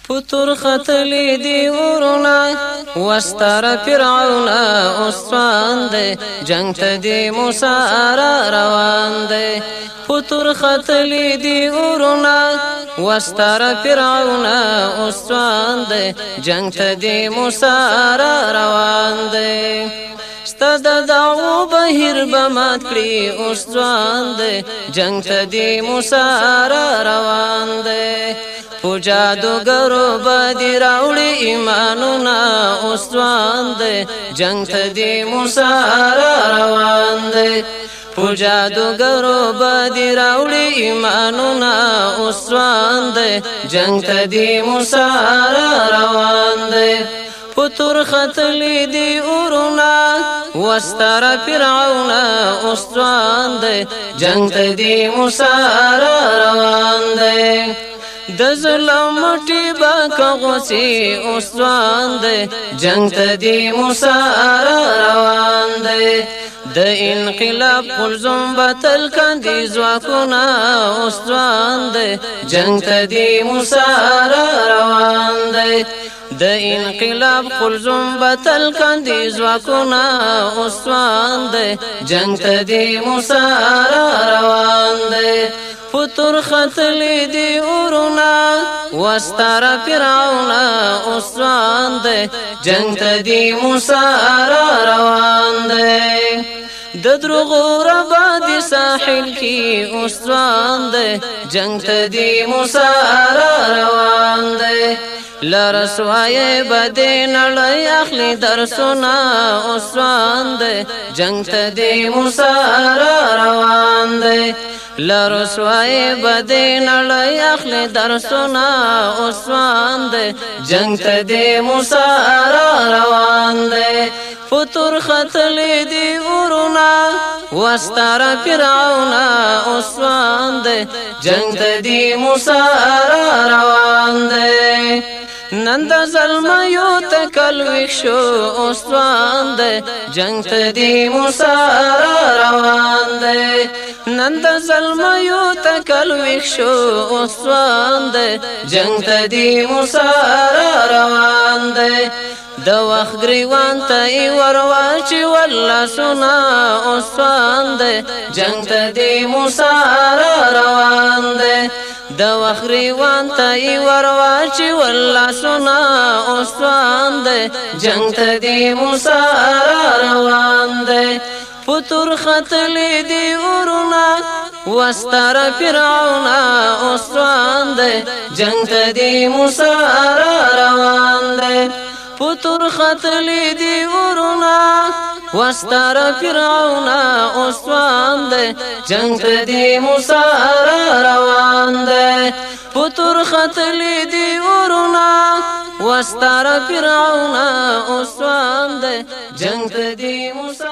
پتور ختلی دی ورنا وستر فرعون اسوان دی جنگ تا دی موسی را روان دی پتور ختلی دی ورنا وستر فرعون اسوان دی جنگ تا دی موسی را روان دی ستد دعو بهیر بمات کړي اوس ځوان دی جنگ ته دی موسی را روان دی په جادوګرو بدی راوړي ایمانونه اوس ځوان دی جنگ ته دی موسی را روان دی په جادوګرو بدی راوړي ایمانونه اوس ځوان دی جنگ ته دی موسی را روان دی پتور ختلی دی اورونا وستر فرعون اسوان دی جنگ تا دی موسی را روان دی د ظلم مټی با غوسی اسوان دی جنگ تا دی موسی را روان دی د انقلاب قلزم بتل کندی زواکونا اسوان دی جنگ تا دی موسی را روان دی د انقلاب قلزم بتل کندی زواکونا اسوان دی جنگ تا دی موسی را روان دی پتور ختلی دی اورونا وستر فرعون اسوان دی جنگ تا دی موسی را روان دی د دروغو ربا دی ساحل کی اسوان دی جنگ تا دی موسی را روان دی لرسوای بدین لای اخلی درسونا اسوان دی جنگ تا دی موسی را روان دی لرسوای بدین لای اخلی درسونا اسوان دی جنگ تا دی موسی را روان دی پتور ختلی دی اورونا وستر فرعون اسوان دی جنگ تا دی موسی را روان دی نند ظلم یو تکل وښو اسوان دی جنگ ته دی موسی را روان دی نند ظلم یو تکل وښو اسوان دی جنگ ته دی موسی را روان دی د وخت گریوان ته ورواچی والله سنا اسوان دی جنگ ته دی موسی را روان دی د وخت گریوان ته ورواچی والله سنا اسوان دی جنگ ته دی موسی را روان دی پتور ختلی دی اورونا وستر فرعون اسوان دی جنگ ته دی موسی را روان دی پتور ختلی دی اورونا وستر فرعون اسوان دی جنگ ته دی موسی را روان دی پتور ختلی دی اورونا وستر فرعون اسوان دی جنگ ته دی موسی